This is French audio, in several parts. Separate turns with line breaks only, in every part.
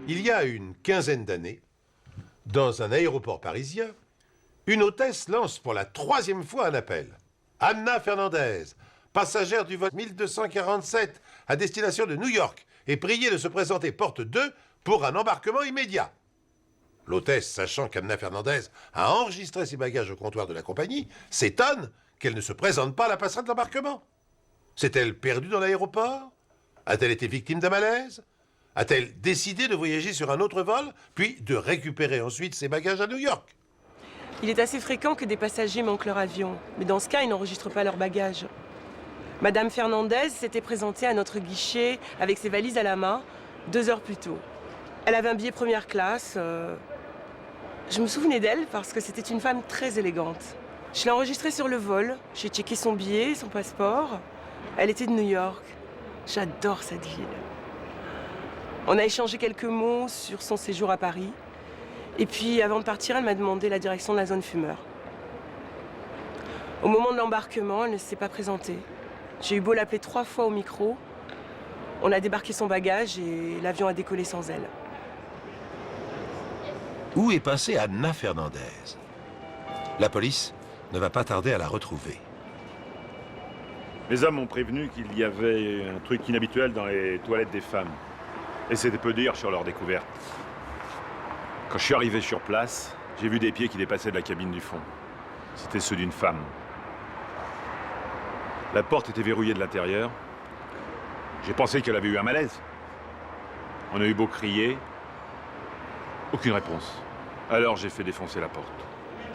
Il y a une quinzaine d'années, dans un aéroport parisien, une hôtesse lance pour la 3e fois un appel. Anna Fernandez, passagère du vol 1247 à destination de New York, est priée de se présenter porte 2 pour un embarquement immédiat. L'hôtesse, sachant qu'Anna Fernandez a enregistré ses bagages au comptoir de la compagnie, s'étonne qu'elle ne se présente pas à la passerelle d'embarquement. S'est-elle perdue dans l'aéroport? A-t-elle été victime d'un malaise? A-t-elle décidé de voyager sur un autre vol, puis de récupérer ensuite ses bagages à New York?
Il est assez fréquent que des passagers manquent leur avion, mais dans ce cas, ils n'enregistrent pas leurs bagages. Madame Fernandez s'était présentée à notre guichet avec ses valises à la main 2 heures plus tôt. Elle avait un billet première classe. Je me souvenais d'elle parce que c'était une femme très élégante. Je l'ai enregistrée sur le vol, j'ai checké son billet, son passeport. Elle était de New York. J'adore cette ville. On a échangé quelques mots sur son séjour à Paris. Et puis, avant de partir, elle m'a demandé la direction de la zone fumeur. Au moment de l'embarquement, elle ne s'est pas présentée. J'ai eu beau l'appeler 3 fois au micro. On a débarqué son bagage et l'avion a décollé sans elle.
Où est passée Anna Fernandez? La police ne va pas tarder à la retrouver.
Les hommes m'ont prévenu qu'il y avait un truc inhabituel dans les toilettes des femmes. Et c'était peu dire sur leur découverte. Quand je suis arrivé sur place, j'ai vu des pieds qui dépassaient de la cabine du fond. C'était ceux d'une femme. La porte était verrouillée de l'intérieur. J'ai pensé qu'elle avait eu un malaise. On a eu beau crier, aucune réponse. Alors j'ai fait défoncer la porte.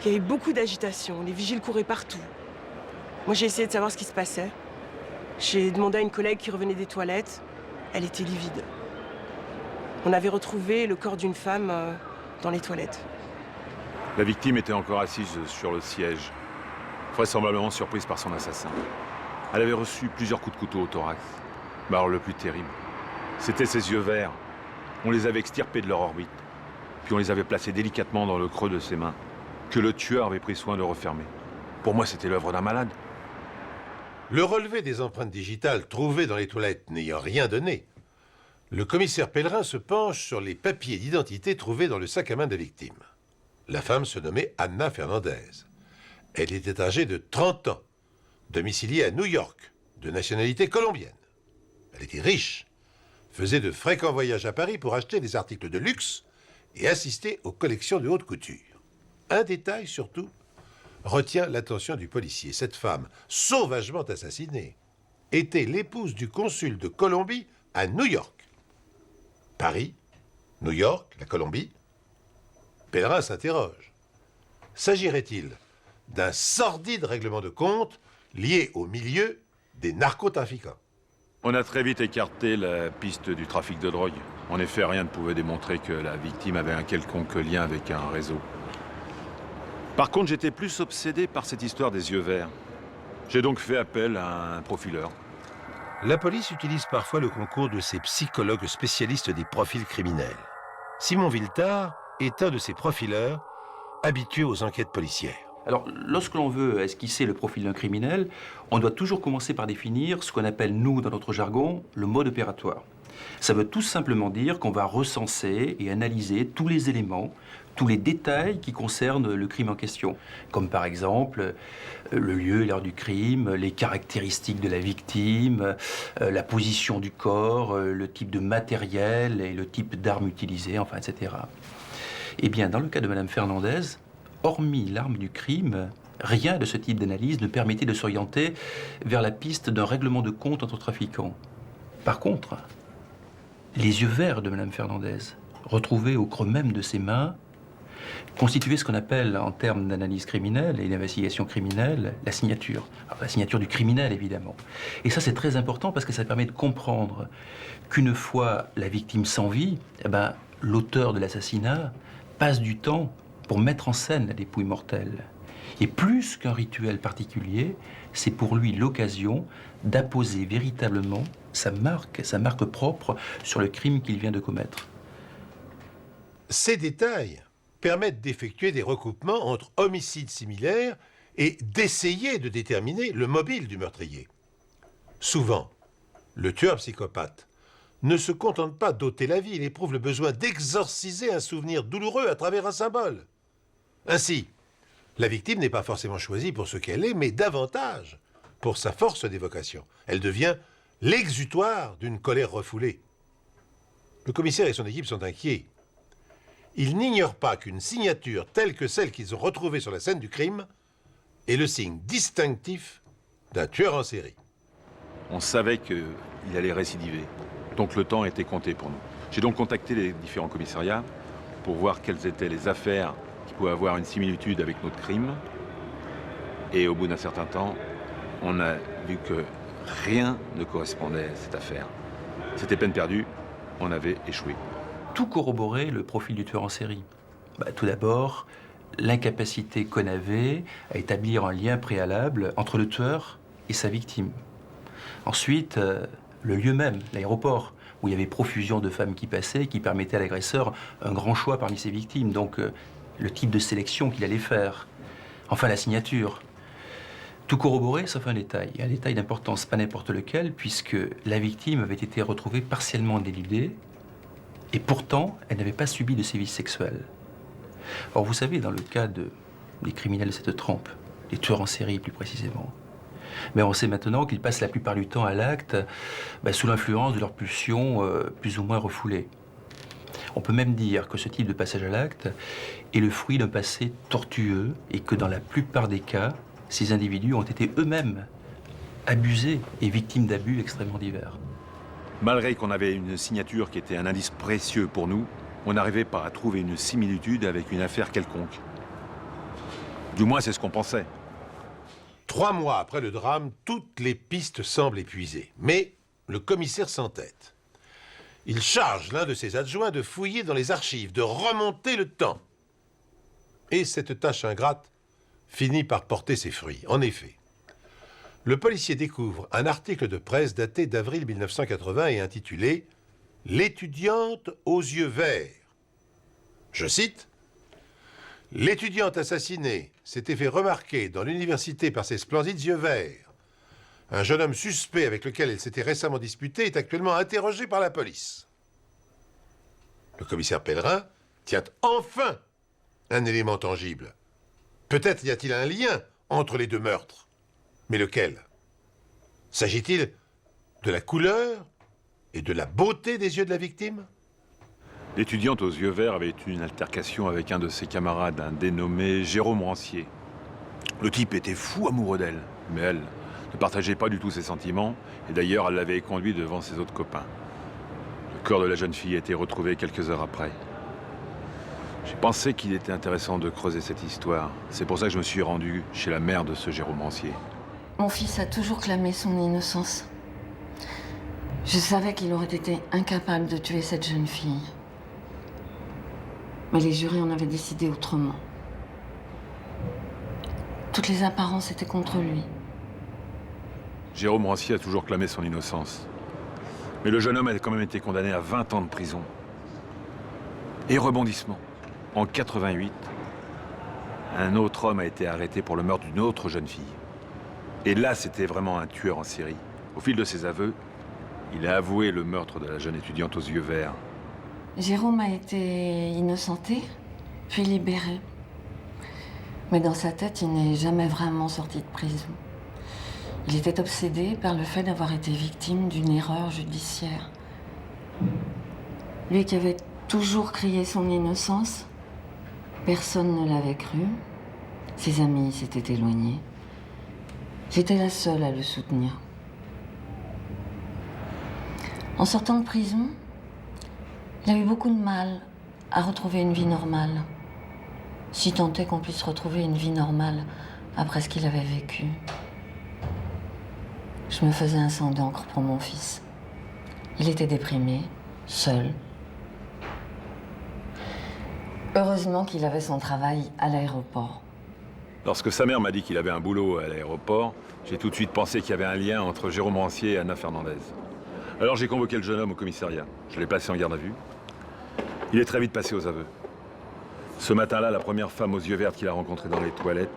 Il y a eu beaucoup d'agitation, les vigiles couraient partout. Moi, j'ai essayé de savoir ce qui se passait. J'ai demandé à une collègue qui revenait des toilettes. Elle était livide. On avait retrouvé le corps d'une femme dans les toilettes.
La victime était encore assise sur le siège, vraisemblablement surprise par son assassin. Elle avait reçu plusieurs coups de couteau au thorax. Mais alors le plus terrible, c'était ses yeux verts. On les avait extirpés de leur orbite, puis on les avait placés délicatement dans le creux de ses mains, que le tueur avait pris soin de refermer. Pour moi, c'était l'œuvre d'un malade.
Le relevé des empreintes digitales trouvées dans les toilettes n'ayant rien donné, le commissaire Pellerin se penche sur les papiers d'identité trouvés dans le sac à main de la victime. La femme se nommait Anna Fernandez. Elle était âgée de 30 ans, domiciliée à New York, de nationalité colombienne. Elle était riche, faisait de fréquents voyages à Paris pour acheter des articles de luxe et assister aux collections de haute couture. Un détail surtout retient l'attention du policier. Cette femme, sauvagement assassinée, était l'épouse du consul de Colombie à New York. Paris, New York, la Colombie. Pellerin s'interroge. S'agirait-il d'un sordide règlement de compte lié au milieu des narcotrafiquants?
On a très vite écarté la piste du trafic de drogue. En effet, rien ne pouvait démontrer que la victime avait un quelconque lien avec un réseau. Par contre, j'étais plus obsédé par cette histoire des yeux verts. J'ai donc fait appel à un profileur.
La police utilise parfois le concours de ces psychologues spécialistes des profils criminels. Simon Villetard est un de ces profileurs habitués aux enquêtes policières.
Alors, lorsque l'on veut esquisser le profil d'un criminel, on doit toujours commencer par définir ce qu'on appelle, nous, dans notre jargon, le mode opératoire. Ça veut tout simplement dire qu'on va recenser et analyser tous les éléments, tous les détails qui concernent le crime en question. Comme par exemple le lieu et l'heure du crime, les caractéristiques de la victime, la position du corps, le type de matériel et le type d'arme utilisée, enfin, etc. Eh bien, dans le cas de Madame Fernandez, hormis l'arme du crime, rien de ce type d'analyse ne permettait de s'orienter vers la piste d'un règlement de compte entre trafiquants. Par contre, les yeux verts de Madame Fernandez, retrouvés au creux même de ses mains, constituaient ce qu'on appelle, en termes d'analyse criminelle et d'investigation criminelle, la signature. Alors, la signature du criminel, évidemment. Et ça, c'est très important parce que ça permet de comprendre qu'une fois la victime sans vie, eh ben, l'auteur de l'assassinat passe du temps pour mettre en scène la dépouille mortelle. Et plus qu'un rituel particulier, c'est pour lui l'occasion d'apposer véritablement sa marque propre sur le crime qu'il vient de commettre.
Ces détails permettent d'effectuer des recoupements entre homicides similaires et d'essayer de déterminer le mobile du meurtrier. Souvent, le tueur psychopathe ne se contente pas d'ôter la vie, il éprouve le besoin d'exorciser un souvenir douloureux à travers un symbole. Ainsi, la victime n'est pas forcément choisie pour ce qu'elle est, mais davantage pour sa force d'évocation. Elle devient l'exutoire d'une colère refoulée. Le commissaire et son équipe sont inquiets. Ils n'ignorent pas qu'une signature telle que celle qu'ils ont retrouvée sur la scène du crime est le signe distinctif d'un tueur en série.
On savait qu'il allait récidiver, donc le temps était compté pour nous. J'ai donc contacté les différents commissariats pour voir quelles étaient les affaires qui pouvaient avoir une similitude avec notre crime. Et au bout d'un certain temps, on a vu que rien ne correspondait à cette affaire. C'était peine perdue, on avait échoué.
Tout corroborait le profil du tueur en série. Tout d'abord, l'incapacité qu'on avait à établir un lien préalable entre le tueur et sa victime. Ensuite, le lieu même, l'aéroport, où il y avait profusion de femmes qui passaient, qui permettait à l'agresseur un grand choix parmi ses victimes. Donc, le type de sélection qu'il allait faire. Enfin, la signature. Tout corroboré, sauf un détail. Et un détail d'importance, pas n'importe lequel, puisque la victime avait été retrouvée partiellement dénudée, et pourtant, elle n'avait pas subi de sévices sexuels. Or, vous savez, dans le cas des criminels de cette trempe, les tueurs en série plus précisément, mais on sait maintenant qu'ils passent la plupart du temps à l'acte sous l'influence de leurs pulsions plus ou moins refoulées. On peut même dire que ce type de passage à l'acte est le fruit d'un passé tortueux et que dans la plupart des cas, ces individus ont été eux-mêmes abusés et victimes d'abus extrêmement divers.
Malgré qu'on avait une signature qui était un indice précieux pour nous, on n'arrivait pas à trouver une similitude avec une affaire quelconque. Du moins, c'est ce qu'on pensait.
3 mois après le drame, toutes les pistes semblent épuisées. Mais le commissaire s'entête. Il charge l'un de ses adjoints de fouiller dans les archives, de remonter le temps. Et cette tâche ingrate finit par porter ses fruits. En effet, le policier découvre un article de presse daté d'avril 1980 et intitulé « L'étudiante aux yeux verts ». Je cite « L'étudiante assassinée s'était fait remarquer dans l'université par ses splendides yeux verts. Un jeune homme suspect avec lequel elle s'était récemment disputée est actuellement interrogé par la police. » Le commissaire Pellerin tient enfin un élément tangible. Peut-être y a-t-il un lien entre les 2 meurtres. Mais lequel? S'agit-il de la couleur et de la beauté des yeux de la victime?
L'étudiante aux yeux verts avait eu une altercation avec un de ses camarades, un dénommé Jérôme Rancier. Le type était fou amoureux d'elle, mais elle ne partageait pas du tout ses sentiments, et d'ailleurs elle l'avait conduit devant ses autres copains. Le corps de la jeune fille a été retrouvé quelques heures après. J'ai pensé qu'il était intéressant de creuser cette histoire. C'est pour ça que je me suis rendu chez la mère de ce Jérôme Rancier.
Mon fils a toujours clamé son innocence. Je savais qu'il aurait été incapable de tuer cette jeune fille. Mais les jurys en avaient décidé autrement. Toutes les apparences étaient contre lui.
Jérôme Rancier a toujours clamé son innocence. Mais le jeune homme a quand même été condamné à 20 ans de prison. Et rebondissement. En 88, un autre homme a été arrêté pour le meurtre d'une autre jeune fille. Et là, c'était vraiment un tueur en série. Au fil de ses aveux, il a avoué le meurtre de la jeune étudiante aux yeux verts.
Jérôme a été innocenté, puis libéré. Mais dans sa tête, il n'est jamais vraiment sorti de prison. Il était obsédé par le fait d'avoir été victime d'une erreur judiciaire. Lui qui avait toujours crié son innocence, personne ne l'avait cru. Ses amis s'étaient éloignés. J'étais la seule à le soutenir. En sortant de prison, il a eu beaucoup de mal à retrouver une vie normale. Si tant est qu'on puisse retrouver une vie normale après ce qu'il avait vécu. Je me faisais un sang d'encre pour mon fils. Il était déprimé, seul. Heureusement qu'il avait son travail à l'aéroport.
Lorsque sa mère m'a dit qu'il avait un boulot à l'aéroport, j'ai tout de suite pensé qu'il y avait un lien entre Jérôme Rancier et Anna Fernandez. Alors j'ai convoqué le jeune homme au commissariat. Je l'ai placé en garde à vue. Il est très vite passé aux aveux. Ce matin-là, la première femme aux yeux verts qu'il a rencontrée dans les toilettes,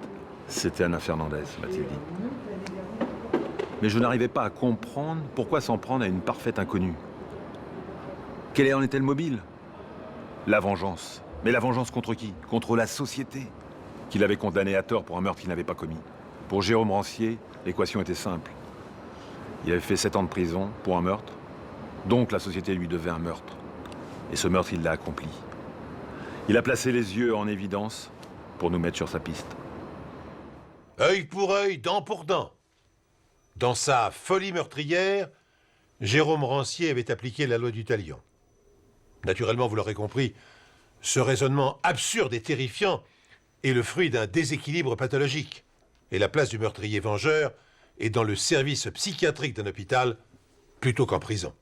c'était Anna Fernandez, m'a-t-il dit. Mais je n'arrivais pas à comprendre pourquoi s'en prendre à une parfaite inconnue. Quel en était le mobile? La vengeance. Mais la vengeance contre qui? Contre la société, qui l'avait condamné à tort pour un meurtre qu'il n'avait pas commis. Pour Jérôme Rancier, l'équation était simple. Il avait fait 7 ans de prison pour un meurtre, donc la société lui devait un meurtre. Et ce meurtre, il l'a accompli. Il a placé les yeux en évidence pour nous mettre sur sa piste.
Œil pour œil, dent pour dent. Dans sa folie meurtrière, Jérôme Rancier avait appliqué la loi du talion. Naturellement, vous l'aurez compris, ce raisonnement absurde et terrifiant est le fruit d'un déséquilibre pathologique. Et la place du meurtrier vengeur est dans le service psychiatrique d'un hôpital plutôt qu'en prison.